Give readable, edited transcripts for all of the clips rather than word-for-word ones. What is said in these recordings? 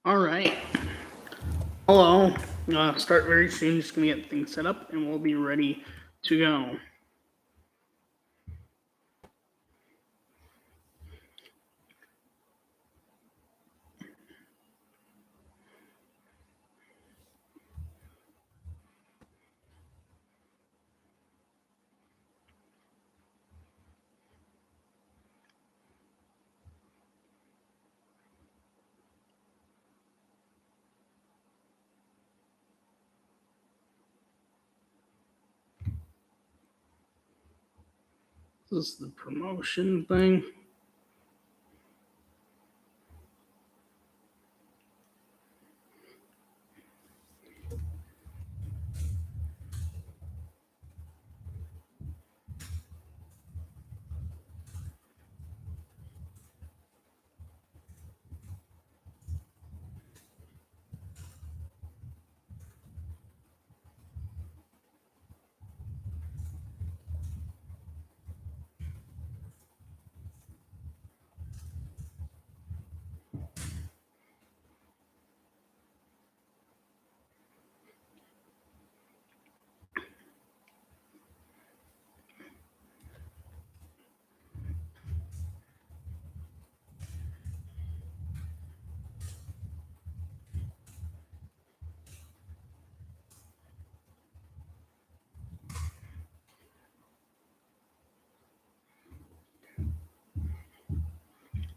All right. Hello. Start very soon. Just gonna get things set up, and we'll be ready to go. This is the promotion thing.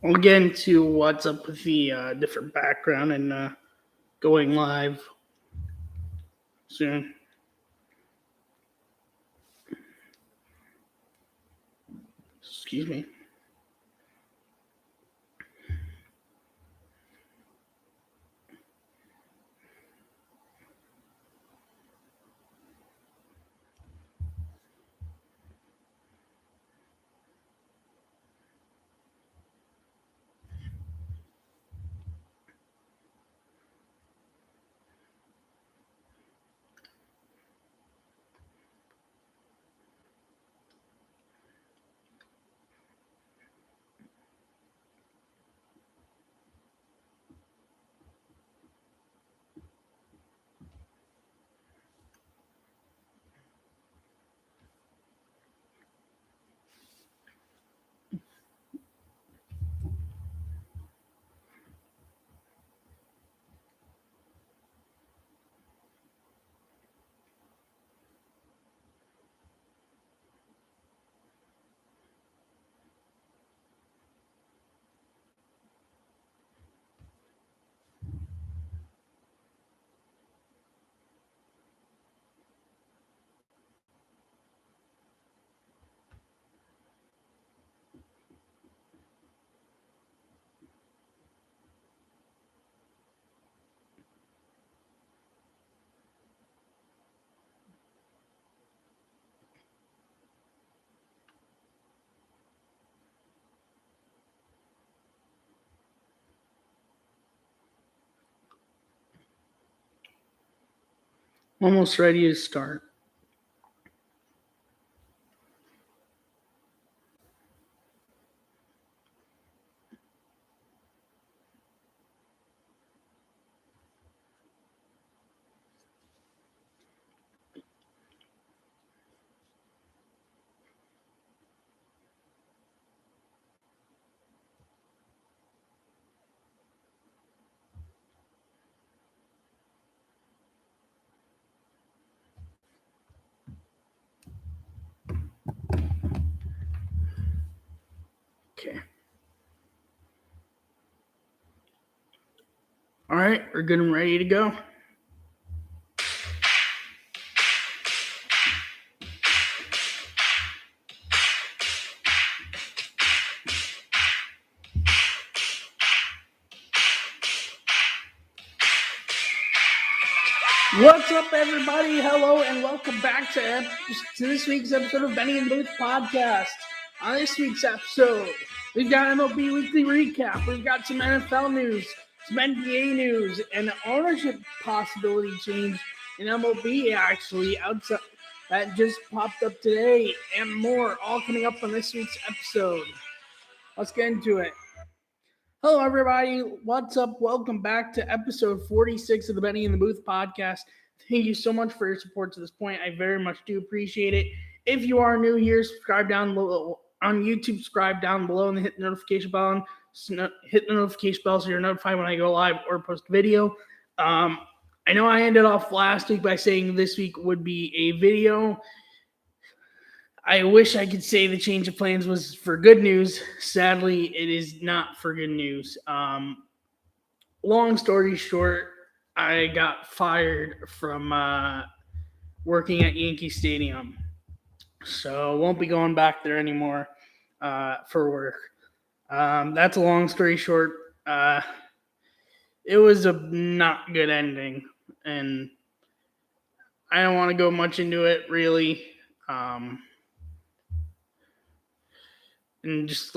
We'll get into what's up with the different background and going live soon. Excuse me. Almost ready to start. Okay. All right, we're good and ready to go. What's up, everybody? Hello, and welcome back to this week's episode of Benny and Booth Podcast. On this week's episode, we've got MLB Weekly Recap. We've got some NFL news, some NBA news, and ownership possibility change in MLB, actually, outside that just popped up today, and more, all coming up on this week's episode. Let's get into it. Hello, everybody. What's up? Welcome back to episode 46 of the Benny in the Booth podcast. Thank you so much for your support to this point. I very much do appreciate it. If you are new here, subscribe down below on YouTube. Subscribe down below and hit the notification bell. Hit the notification bell so you're notified when I go live or post a video. I know I ended off last week by saying this week would be a video. I wish I could say the change of plans was for good news. Sadly, it is not for good news. Long story short, I got fired from working at Yankee Stadium. So won't be going back there anymore for work. That's a long story short. It was a not good ending, and I don't want to go much into it, really. And just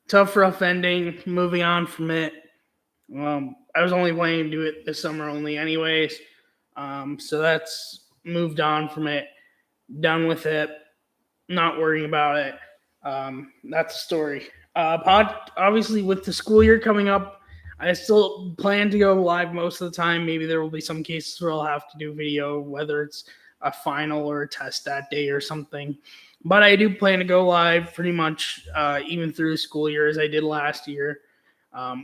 tough, rough ending. Moving on from it. I was only planning to do it this summer only, anyways. So that's moved on from it. Done with it. Not worrying about it. That's the story. Obviously, with the school year coming up, I still plan to go live most of the time. Maybe there will be some cases where I'll have to do video, whether it's a final or a test that day or something. But I do plan to go live pretty much even through the school year as I did last year.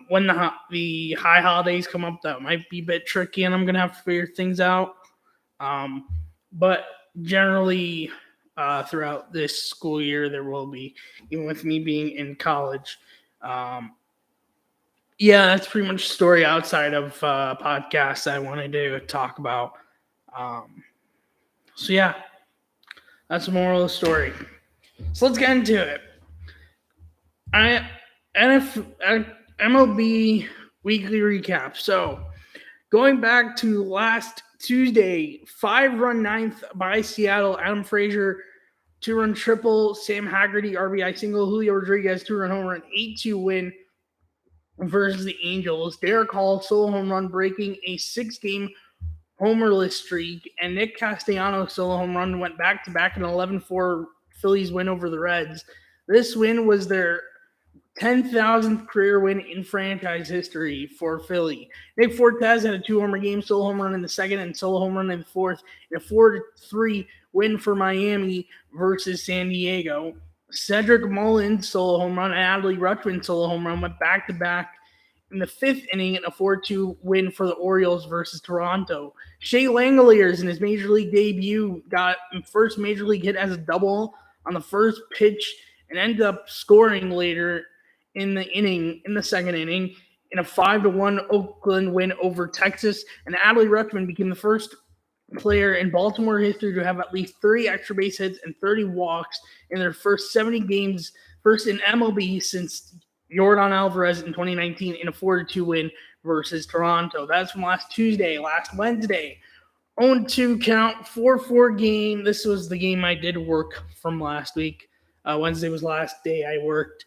When the high holidays come up, that might be a bit tricky, and I'm going to have to figure things out. But generally, throughout this school year, there will be, even with me being in college. That's pretty much the story outside of podcasts I wanted to talk about. That's the moral of the story. So let's get into it. MLB weekly recap. So going back to last Tuesday, 5-run ninth by Seattle, Adam Frazier, 2-run triple, Sam Haggerty, RBI single, Julio Rodriguez, 2-run home run, 8-2 win versus the Angels. Derek Hall, solo home run, breaking a 6-game homerless streak, and Nick Castellanos solo home run went back-to-back in an 11-4 Phillies win over the Reds. This win was their 10,000th career win in franchise history for Philly. Nick Fortes had a 2-homer game, solo home run in the second and solo home run in the fourth, in a 4-3 win for Miami versus San Diego. Cedric Mullins solo home run and Adley Rutschman solo home run went back-to-back in the fifth inning in a 4-2 win for the Orioles versus Toronto. Shea Langeliers in his major league debut got first major league hit as a double on the first pitch and ended up scoring later in the second inning in a 5-1 Oakland win over Texas. And Adley Rutschman became the first player in Baltimore history to have at least 30 extra base hits and 30 walks in their first 70 games, first in MLB since Yordan Alvarez in 2019 in a 4-2 win versus Toronto. That's from last Wednesday. 0-2 count, 4-4 game. This was the game I did work from last week. Wednesday was last day I worked.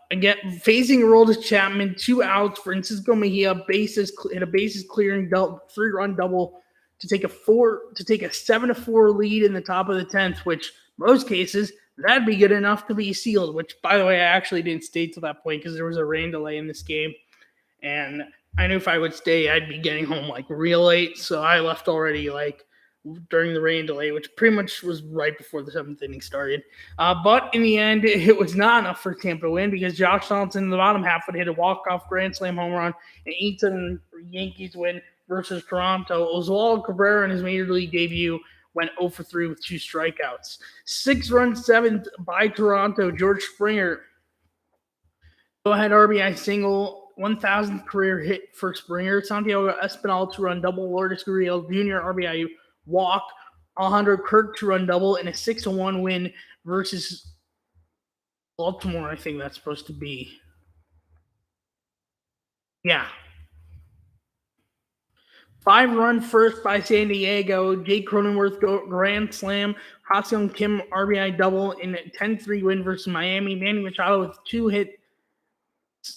Again, facing Aroldis Chapman, 2 outs. Francisco Mejia hit a bases clearing 3-run double to take a 7-4 lead in the top of the 10th, which most cases that'd be good enough to be sealed, which, by the way, I actually didn't stay till that point because there was a rain delay in this game. And I knew if I would stay, I'd be getting home real late. So I left already during the rain delay, which pretty much was right before the 7th inning started. But in the end, it was not enough for Tampa to win because Josh Donaldson in the bottom half would hit a walk-off grand slam home run and 8-7 Yankees win versus Toronto. Oswaldo Cabrera in his major league debut went 0-for-3 with 2 strikeouts. 6-run 7th by Toronto, George Springer. Go-ahead RBI single, 1,000th career hit for Springer. Santiago Espinal 2-run double, Lourdes Gurriel Jr. RBI walk. Alejandro Kirk 2-run double in a 6-1 win versus Baltimore, I think that's supposed to be. Yeah. 5-run first by San Diego. Jake Cronenworth grand slam. Ha-Seong Kim RBI double in a 10-3 win versus Miami. Manny Machado with 2 hits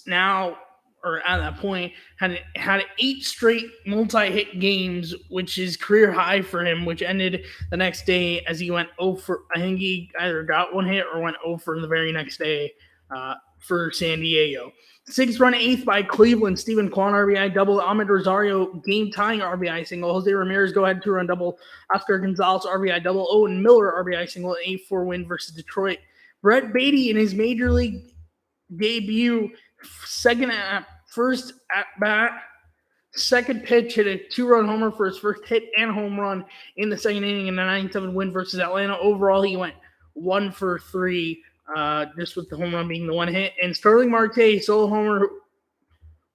now, or at that point, had 8 straight multi-hit games, which is career high for him, which ended the next day as he went 0 for. I think he either got 1 hit or went 0 for the very next day. for San Diego. 6-run eighth by Cleveland. Steven Kwan RBI double. Ahmed Rosario game tying RBI single. Jose Ramirez go ahead 2-run double. Oscar Gonzalez RBI double. Owen Miller RBI single. 8-4 win versus Detroit. Brett Beatty in his major league debut, first at bat, second pitch, hit a 2-run homer for his first hit and home run in the second inning in a 9-7 win versus Atlanta. Overall, he went 1 for 3. Just with the home run being the one hit. And Starling Marte, solo homer,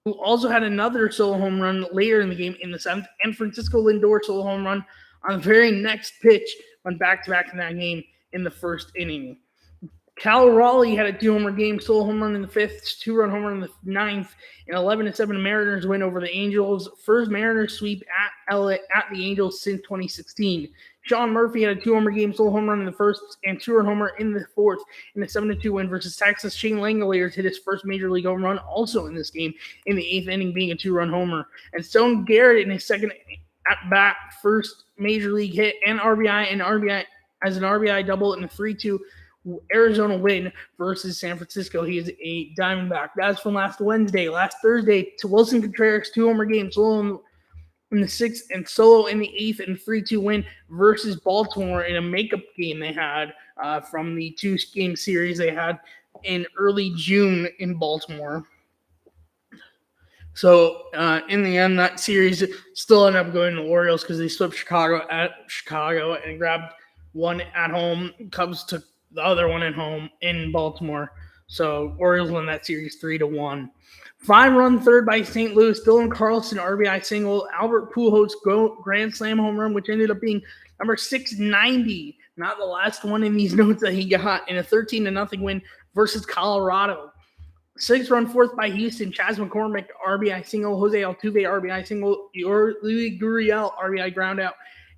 who also had another solo home run later in the game in the 7th, and Francisco Lindor solo home run on the very next pitch, went back-to-back in that game in the first inning. Cal Raleigh had a 2-homer game, solo home run in the 5th, 2-run home run in the 9th, and 11-7 Mariners win over the Angels. First Mariners sweep at the Angels since 2016. Sean Murphy had a 2-homer game, solo home run in the 1st, and 2-run homer in the 4th in a 7-2 win versus Texas. Shane Langeliers hit his first major league home run also in this game in the 8th inning, being a 2-run homer. And Stone Garrett in his second at-bat, first major league hit and RBI as an RBI double in the 3-2 Arizona win versus San Francisco. He is a Diamondback. That's from last Wednesday. Last Thursday, to Wilson Contreras, 2-homer game, solo in the 6th and solo in the 8th and 3-2 win versus Baltimore in a makeup game they had from the 2-game series they had in early June in Baltimore. So in the end, that series still ended up going to the Orioles because they swept Chicago at Chicago and grabbed one at home. Cubs took the other one at home in Baltimore. So Orioles won that series 3-1. 5-run third by St. Louis. Dylan Carlson RBI single. Albert Pujols grand slam home run, which ended up being number 690. Not the last one in these notes that he got in a 13-0 win versus Colorado. 6-run fourth by Houston. Chas McCormick RBI single. Jose Altuve RBI single. Louis Gurriel RBI ground out.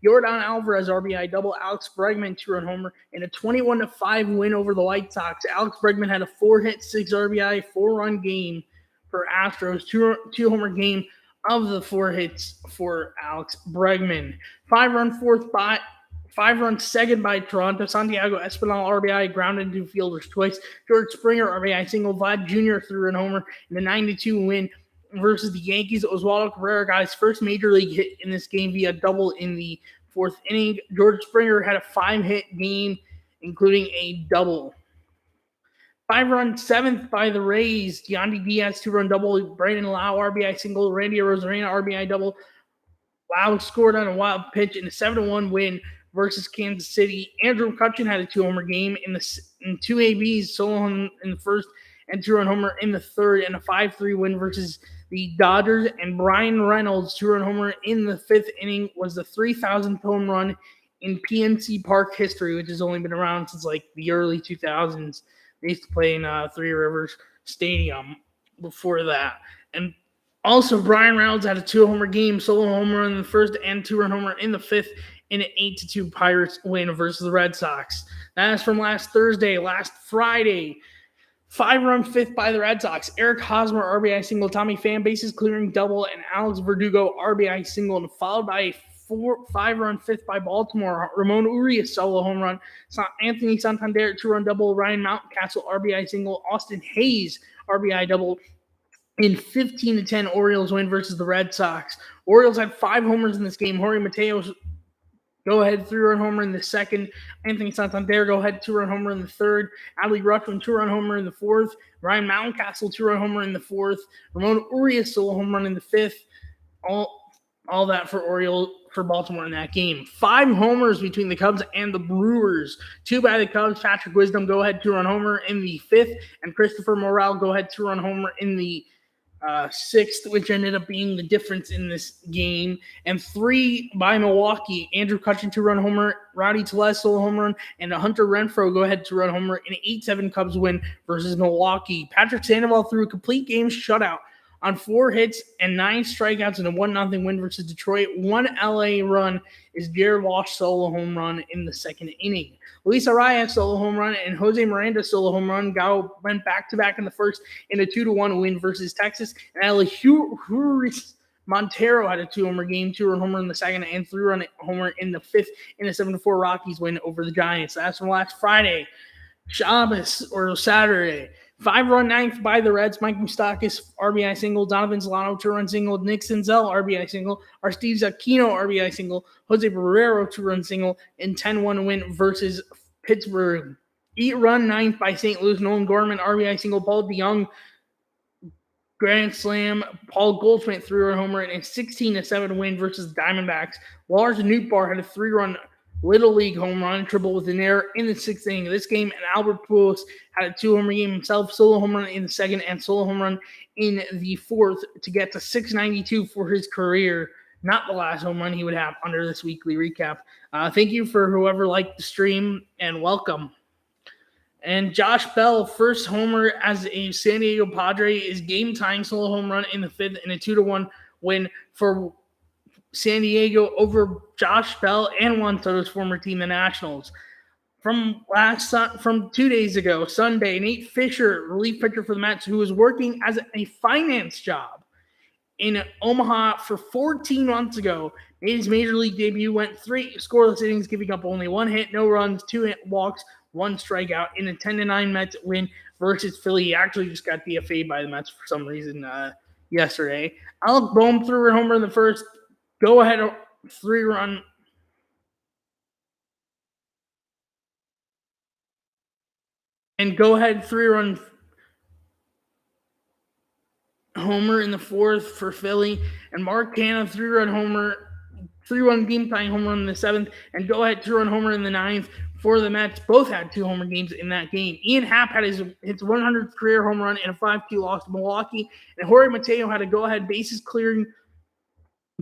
Yordan Alvarez RBI double. Alex Bregman 2-run homer in a 21-5 win over the White Sox. Alex Bregman had a 4-hit, 6 RBI, 4-run game for Astros. 2-homer game of the 4 hits for Alex Bregman. 5-run second by Toronto. Santiago Espinal RBI grounded into fielders twice. George Springer RBI single. Vlad Jr. 3-run homer in the 9-2 win versus the Yankees. Oswaldo Cabrera got his first major league hit in this game via double in the 4th inning. George Springer had a 5-hit game, including a double. 5-run 7th by the Rays. Yandy Diaz 2-run double. Brandon Lau RBI single. Randy Arozarena RBI double. Lau scored on a wild pitch in a 7-1 win versus Kansas City. Andrew McCutchen had a 2-homer game in 2 ABs, solo in the 1st and 2-run homer in the 3rd, and a 5-3 win versus the Dodgers. And Brian Reynolds, 2-run homer in the 5th inning, was the 3,000th home run in PNC Park history, which has only been around since like the early 2000s. They used to play in Three Rivers Stadium before that. And also, Brian Reynolds had a 2-homer game, solo homer in the 1st and 2-run homer in the 5th in an 8-2 Pirates win versus the Red Sox. That is from last Thursday. Last Friday, 5-run 5th by the Red Sox. Eric Hosmer RBI single. Tommy Pham bases clearing double, and Alex Verdugo RBI single, and followed by a 5-run 5th by Baltimore. Ramon Urias solo home run. Anthony Santander 2-run double. Ryan Mountcastle RBI single. Austin Hayes RBI double. In 15-10 Orioles win versus the Red Sox. Orioles had 5 homers in this game. Jorge Mateos go-ahead 3-run homer in the 2nd. Anthony Santander go-ahead 2-run homer in the 3rd. Adley Rutschman 2-run homer in the 4th. Ryan Mountcastle 2-run homer in the 4th. Ramon Urias solo home run in the 5th. All that for Baltimore in that game. 5 homers between the Cubs and the Brewers. 2 by the Cubs. Patrick Wisdom go-ahead 2-run homer in the 5th. And Christopher Morel go-ahead 2-run homer in the 6th, which ended up being the difference in this game. And 3 by Milwaukee. Andrew Cutchen 2-run homer, Rowdy Tellez solo home run, and a Hunter Renfroe go-ahead 2-run homer in an 8-7 Cubs win versus Milwaukee. Patrick Sandoval threw a complete game shutout on 4 hits and 9 strikeouts in a 1-0 win versus Detroit. 1 LA run is Jared Walsh solo home run in the 2nd inning. Luis Arraez solo home run and Jose Miranda solo home run went back-to-back in the 1st in a 2-1 win versus Texas. And Alejandro Montero had a 2-homer game, 2-run homer in the 2nd, and 3-run homer in the 5th in a 7-4 Rockies win over the Giants. That's from last Friday. Shabbos or Saturday. 5-run ninth by the Reds. Mike Moustakas, RBI single. Donovan Solano, 2-run single. Nick Senzel, RBI single. Aristides Aquino, RBI single. Jose Barrero, 2-run single. And 10-1 win versus Pittsburgh. 8-run ninth by St. Louis. Nolan Gorman, RBI single. Paul DeYoung, grand slam. Paul Goldschmidt, 3-run homer, and a 16-7 win versus Diamondbacks. Lars Nootbaar had a 3-run Little League home run, triple with an error in the 6th inning of this game, and Albert Pujols had a 2-homer game himself, solo home run in the 2nd and solo home run in the 4th to get to 692 for his career. Not the last home run he would have under this weekly recap. Thank you for whoever liked the stream, and welcome. And Josh Bell, first homer as a San Diego Padre, is game-tying solo home run in the 5th and a 2-1 win for San Diego over Josh Bell and Juan Soto's former team, the Nationals. From 2 days ago, Sunday, Nate Fisher, relief pitcher for the Mets, who was working as a finance job in Omaha for 14 months ago, made his major league debut, went 3 scoreless innings, giving up only 1 hit, no runs, 2 walks, 1 strikeout in a 10-9 Mets win versus Philly. He actually just got DFA'd by the Mets for some reason yesterday. Alec Boehm threw a homer in the 1st. Go ahead, 3-run. And go ahead, 3-run homer in the 4th for Philly. And Mark Canha, 3-run homer, 3-run game-tying home run in the 7th. And go ahead, 2-run homer in the 9th for the Mets. Both had 2 homer games in that game. Ian Happ had his 100th career home run in a 5-2 loss to Milwaukee. And Jorge Mateo had a go-ahead bases-clearing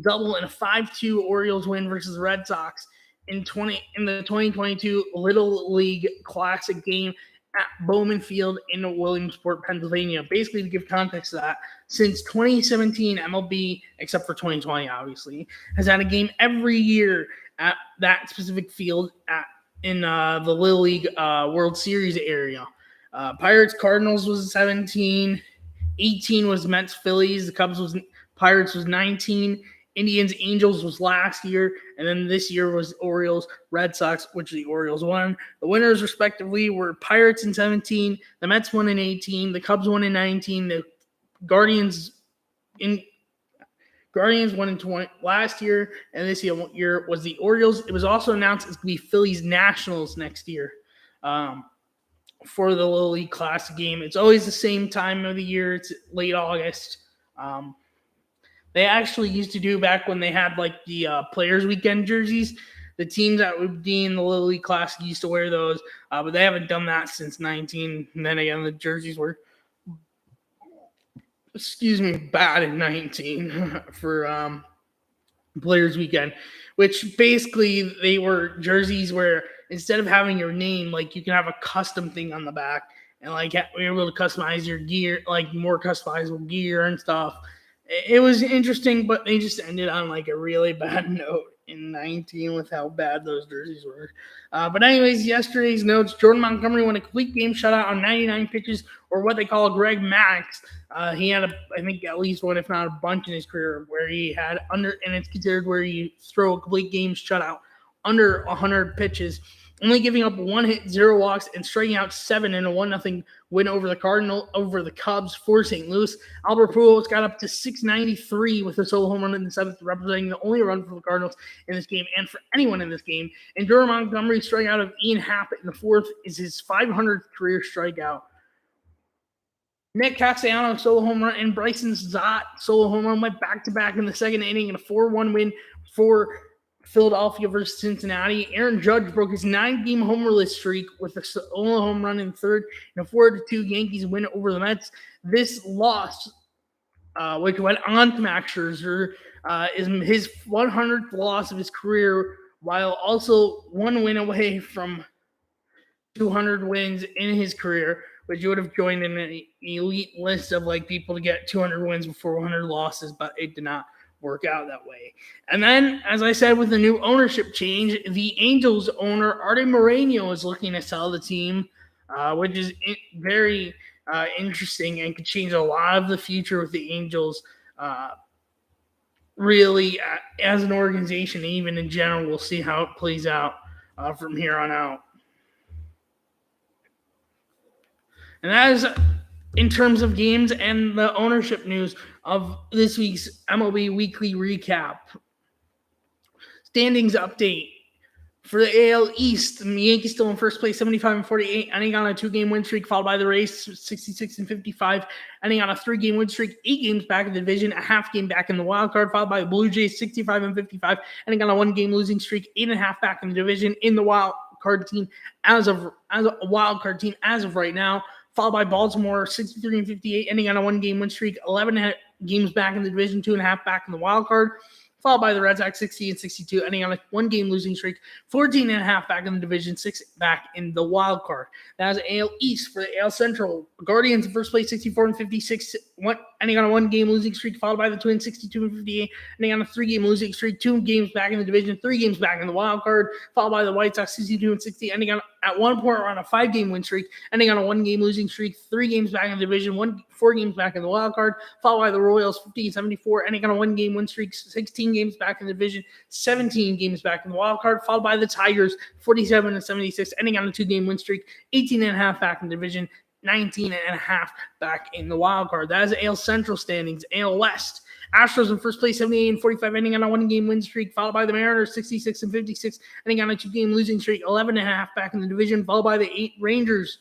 double in a 5-2 Orioles win versus the Red Sox in the 2022 Little League Classic game at Bowman Field in Williamsport, Pennsylvania. Basically, to give context to that, since 2017, MLB, except for 2020, obviously, has had a game every year at that specific field in the Little League World Series area. Pirates Cardinals was 17, 18 was Mets Phillies, the Cubs was Pirates was 19. Indians Angels was last year, and then this year was Orioles Red Sox, which the Orioles won. The winners, respectively, were Pirates in 17, the Mets won in 18, the Cubs won in 19, the Guardians won in 20 last year, and this year was the Orioles. It was also announced it's going to be Phillies Nationals next year for the Little League Classic game. It's always the same time of the year. It's late August. They actually used to do back when they had like the Players Weekend jerseys. The teams that would be in the Little League Classic used to wear those, but they haven't done that since 19. And then again, the jerseys were, bad in 19 for Players Weekend, which basically they were jerseys where instead of having your name, like you can have a custom thing on the back, and like you're able to customize your gear, like more customizable gear and stuff. It was interesting, but they just ended on like a really bad note in 19 with how bad those jerseys were. But anyways, yesterday's notes, Jordan Montgomery won a complete game shutout on 99 pitches, or what they call Greg Max. He had, I think, at least one, if not a bunch in his career, where he had and it's considered where you throw a complete game shutout under 100 pitches, only giving up 1 hit, 0 walks, and striking out 7 in a 1-0 win over the Cubs for St. Louis. Albert Pujols got up to 693 with a solo home run in the 7th, representing the only run for the Cardinals in this game and for anyone in this game. And Jordan Montgomery striking out of Ian Happ in the 4th is his 500th career strikeout. Nick Castellanos solo home run and Bryson Stott solo home run went back-to-back in the 2nd inning in a 4-1 win for Philadelphia versus Cincinnati. Aaron Judge broke his 9-game homerless streak with a solo home run in the 3rd and a 4-2 Yankees win over the Mets. This loss, which went on to Max Scherzer, is his 100th loss of his career, while also 1 win away from 200 wins in his career, which would have joined in an elite list of like people to get 200 wins before 100 losses, but it did not work out that way. And then, as I said, with the new ownership change, the Angels owner, Arte Moreno, is looking to sell the team, which is very interesting and could change a lot of the future with the Angels, really, as an organization, even in general. We'll see how it plays out from here on out. And that is in terms of games and the ownership news of this week's MLB Weekly Recap. Standings update. For the AL East, the Yankees still in first place, 75-48, ending on a 2-game win streak, followed by the Rays, 66-55, ending on a 3-game win streak, 8 games back in the division, a half game back in the wild card, followed by the Blue Jays, 65-55, ending on a 1-game losing streak, 8.5 back in the division in the wild card team as a wild card team as of right now, followed by Baltimore, 63-58, ending on a 1-game win streak, 11 games back in the division, 2.5 back in the wild card, followed by the Red Sox, 60-62, ending on a 1-game losing streak, 14.5 back in the division, 6 back in the wild card. That is AL East. For the AL Central, Guardians in first place, 64-56, ending on a 1-game losing streak, followed by the Twins, 62-58, ending on a 3-game losing streak, 2 games back in the division, 3 games back in the wild card, followed by the White Sox, 62-60, ending on at one point on a 5-game win streak, ending on a 1-game losing streak, 3 games back in the division, 4 games back in the wild card, followed by the Royals, 50-74, ending on a 1-game win streak, 16 games back in the division, 17 games back in the wild card, followed by the Tigers, 47-76, ending on a 2-game win streak, 18.5 back in the division, 19.5 back in the wild card. That is AL Central standings. AL West, Astros in first place, 78-45, ending on a 1-game win streak, followed by the Mariners, 66-56, ending on a 2-game losing streak, 11.5 back in the division, followed by the Rangers,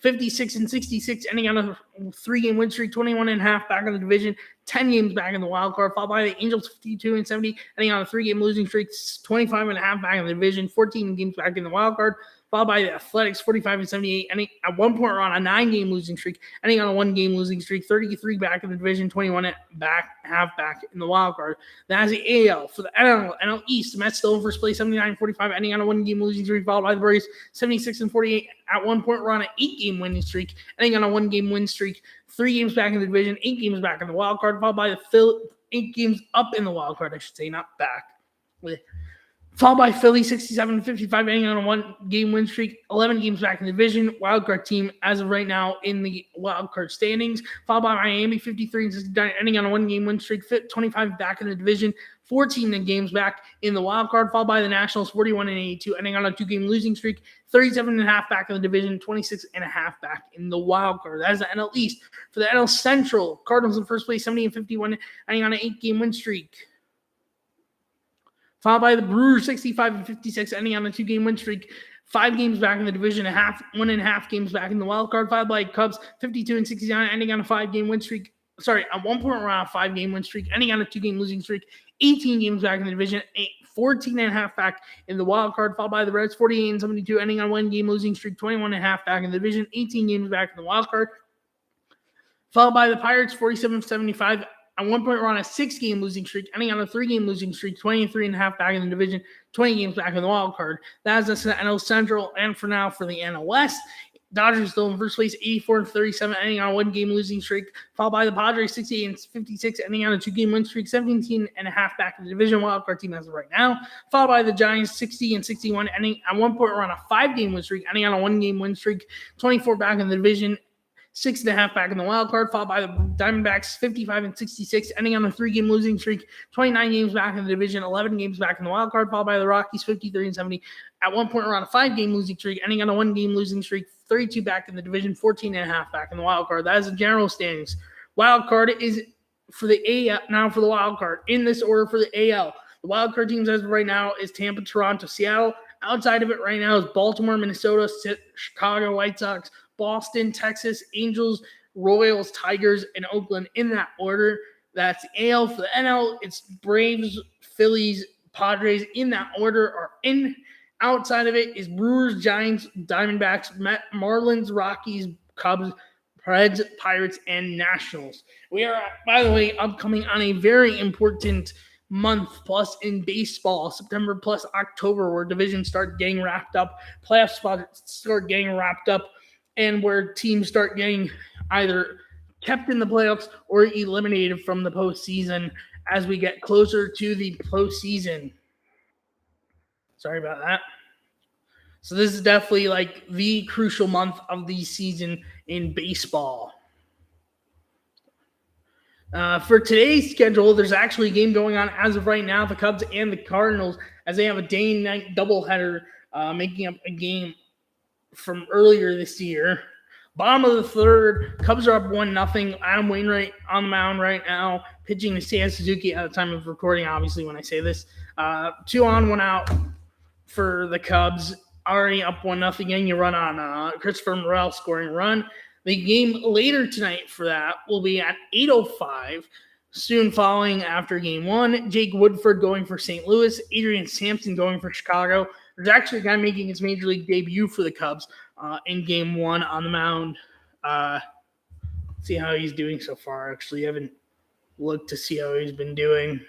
56-66, ending on a 3-game win streak, 21.5 back in the division, 10 games back in the wild card, followed by the Angels, 52-70, ending on a 3-game losing streak, 25.5 back in the division, 14 games back in the wild card, followed by the Athletics, 45-78, ending at one point we're on a 9-game losing streak, ending on a 1-game losing streak, 33 back in the division, 21 half back in the wild card. That's the AL. For the NL East, the Mets still in first place, 79-45, ending on a 1-game losing streak, followed by the Braves, 76-48. At one point we're on an 8-game winning streak, ending on a 1-game win streak, 3 games back in the division, 8 games back in the wild card, followed by the 8 games up in the wild card, I should say, not back. Followed by Philly, 67-55, ending on a 1-game win streak, 11 games back in the division, wildcard team as of right now in the wildcard standings. Followed by Miami, 53-69, ending on a 1-game win streak, 25 back in the division, 14 games back in the wildcard. Followed by the Nationals, 41-82, ending on a 2-game losing streak, 37.5 back in the division, 26.5 back in the wildcard. That is the NL East. For the NL Central, Cardinals in first place, 70-51, ending on an 8-game win streak. Followed by the Brewers, 65-56, ending on a 2-game win streak, 5 games back in the division, 1.5 games back in the wild card. Followed by Cubs, 52-69, ending on a 5-game win streak. At one point around a 5-game win streak, ending on a 2-game losing streak, 18 games back in the division, 14.5 back in the wild card. Followed by the Reds, 48-72, ending on a 1-game losing streak, 21.5 back in the division, 18 games back in the wild card. Followed by the Pirates, 47-75. At one point, we're on a 6-game losing streak, ending on a 3-game losing streak, 23.5 back in the division, 20 games back in the wild card. That is the NL Central, and for now, for the NL West, Dodgers still in first place, 84-37, ending on a 1-game losing streak, followed by the Padres, 68-56, ending on a 2-game win streak, 17.5 back in the division wildcard team as of right now, followed by the Giants, 60-61, ending at one point, we're on a 5-game win streak, ending on a 1-game win streak, 24 back in the division, 6.5 back in the wild card, followed by the Diamondbacks, 55-66, ending on a 3-game losing streak, 29 games back in the division, 11 games back in the wild card, followed by the Rockies, 53-70. At one point, we're on a 5-game losing streak, ending on a 1-game losing streak, 32 back in the division, 14.5 back in the wild card. That is the general standings. Wild card is for the AL, now for the wild card. In this order for the AL, the wild card teams as of right now is Tampa, Toronto, Seattle. Outside of it right now is Baltimore, Minnesota, Chicago White Sox, Boston, Texas, Angels, Royals, Tigers, and Oakland in that order. That's the AL. For the NL, it's Braves, Phillies, Padres in that order are in. Outside of it is Brewers, Giants, Diamondbacks, Marlins, Rockies, Cubs, Reds, Pirates, and Nationals. We are, by the way, upcoming on a very important month plus in baseball, September plus October, where divisions start getting wrapped up, playoff spots start getting wrapped up, and where teams start getting either kept in the playoffs or eliminated from the postseason as we get closer to the postseason. Sorry about that. So this is definitely like the crucial month of the season in baseball. For today's schedule, there's actually a game going on as of right now, the Cubs and the Cardinals, as they have a day and night doubleheader, making up a game from earlier this year. Bottom of the third, Cubs are up 1-0. Adam Wainwright on the mound right now, pitching to Seiya Suzuki at the time of recording, obviously, when I say this. 2 on, 1 out for the Cubs. Already up 1-0. Again, you run on Christopher Morel scoring a run. The game later tonight for that will be at 8:05. Soon following after game 1, Jake Woodford going for St. Louis, Adrian Sampson going for Chicago. There's actually a guy making his major league debut for the Cubs in game 1 on the mound. See how he's doing so far. Actually, I haven't looked to see how he's been doing.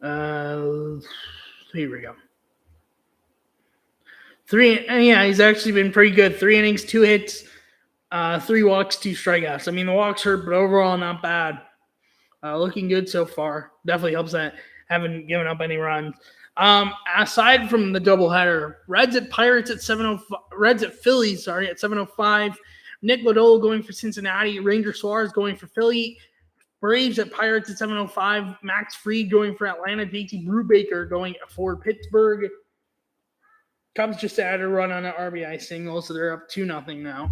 Here we go. He's actually been pretty good. 3 innings, 2 hits, 3 walks, 2 strikeouts. I mean, the walks hurt, but overall not bad. Looking good so far. Definitely helps that haven't given up any runs. Aside from the doubleheader, Reds at Phillies at 7:05. Nick Lodolo going for Cincinnati. Ranger Suarez going for Philly. Braves at Pirates at 7:05. Max Fried going for Atlanta. JT Brubaker going for Pittsburgh. Cubs just added a run on an RBI single, so they're up 2-0 now.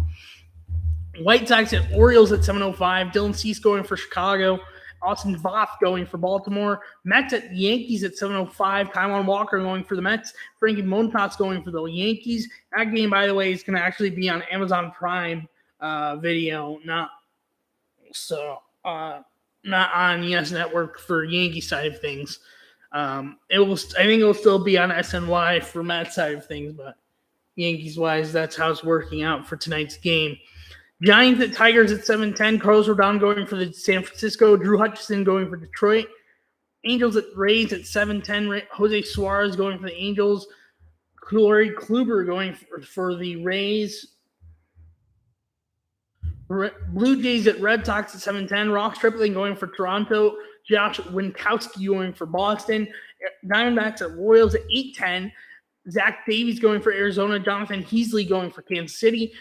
White Sox at Orioles at 7:05. Dylan Cease going for Chicago. Austin Voth going for Baltimore. Mets at Yankees at 7:05. Taijuan Walker going for the Mets. Frankie Montas going for the Yankees. That game, by the way, is going to actually be on Amazon Prime Video, not on ES Network for Yankee side of things. I think it will still be on SNY for Mets side of things, but Yankees wise, that's how it's working out for tonight's game. Giants at Tigers at 7:10. Carlos Rodon going for the San Francisco. Drew Hutchison going for Detroit. Angels at Rays at 7:10. Jose Suarez going for the Angels. Corey Kluber going for the Rays. Blue Jays at Red Sox at 7:10. Ross Stripling going for Toronto. Josh Winkowski going for Boston. Diamondbacks at Royals at 8:10. Zach Davies going for Arizona. Jonathan Heasley going for Kansas City.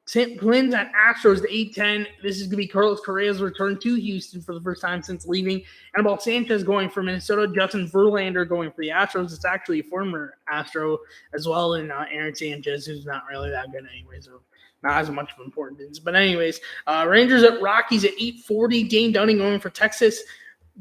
Twins at Astros at 8:10. This is going to be Carlos Correa's return to Houston for the first time since leaving. Anibal Sanchez going for Minnesota. Justin Verlander going for the Astros. It's actually a former Astro as well, and Aaron Sanchez, who's not really that good anyway, so not as much of importance. But anyways, Rangers at Rockies at 8:40. Dane Dunning going for Texas.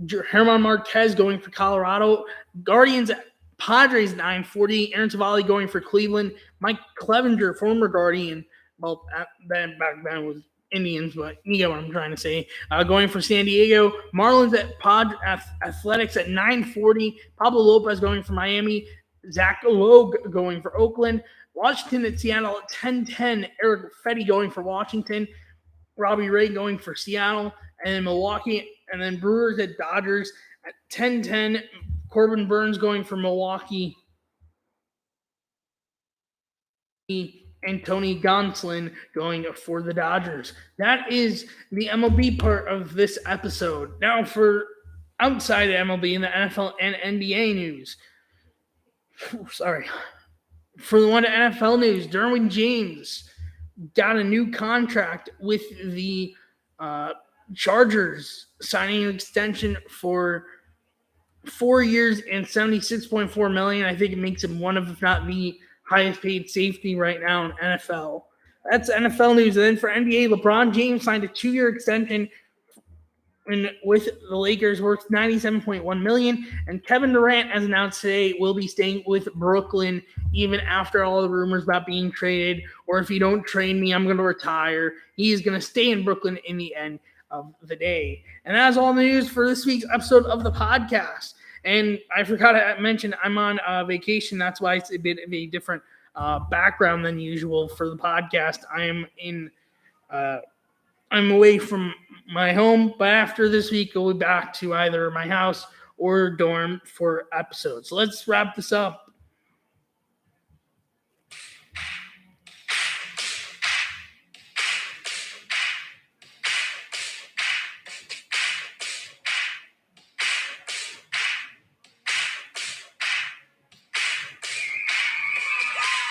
German Marquez going for Colorado. Guardians at Padres at 9:40. Aaron Savali going for Cleveland. Mike Clevenger, former Guardian. Well, back then was Indians, but you get what I'm trying to say. Going for San Diego. Marlins at Athletics at 9:40. Pablo Lopez going for Miami. Zach Logue going for Oakland. Washington at Seattle at 10:10. Eric Fetty going for Washington. Robbie Ray going for Seattle. And then Milwaukee. And then Brewers at Dodgers at 10:10. Corbin Burns going for Milwaukee. And Tony Gonsolin going for the Dodgers. That is the MLB part of this episode. Now for outside of MLB in the NFL and NBA news. For the one to NFL news, Derwin James got a new contract with the Chargers, signing an extension for 4 years and $76.4 million. I think it makes him one of, if not the highest paid safety right now in NFL. That's NFL news. And then for NBA, LeBron James signed a 2-year extension with the Lakers worth $97.1 million. And Kevin Durant, as announced today, will be staying with Brooklyn even after all the rumors about being traded, or if you don't trade me, I'm going to retire. He is going to stay in Brooklyn in the end of the day. And that's all the news for this week's episode of the podcast. And I forgot to mention I'm on vacation. That's why it's a bit of a different background than usual for the podcast. I'm away from my home, but after this week, I'll be back to either my house or dorm for episodes. So let's wrap this up.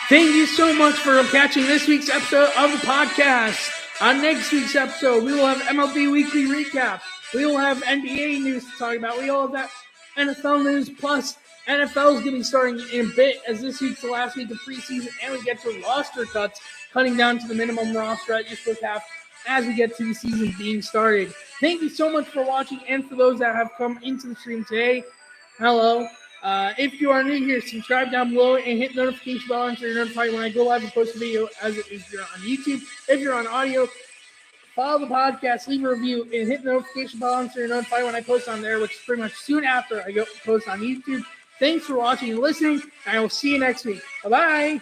Thank you so much for catching this week's episode of the podcast. On next week's episode, we will have MLB Weekly Recap. We will have NBA news to talk about. We will have that NFL news plus NFL is going to be starting in a bit, as this week's the last week of preseason, and we get to roster cuts, cutting down to the minimum roster at just about half as we get to the season being started. Thank you so much for watching, and for those that have come into the stream today, hello. If you are new here, subscribe down below and hit the notification bell so you're notified when I go live and post a video, as it is if you're on YouTube. If you're on audio, follow the podcast, leave a review, and hit the notification bell so you're notified when I post on there, which is pretty much soon after I go post on YouTube. Thanks for watching and listening, and I will see you next week. Bye-bye.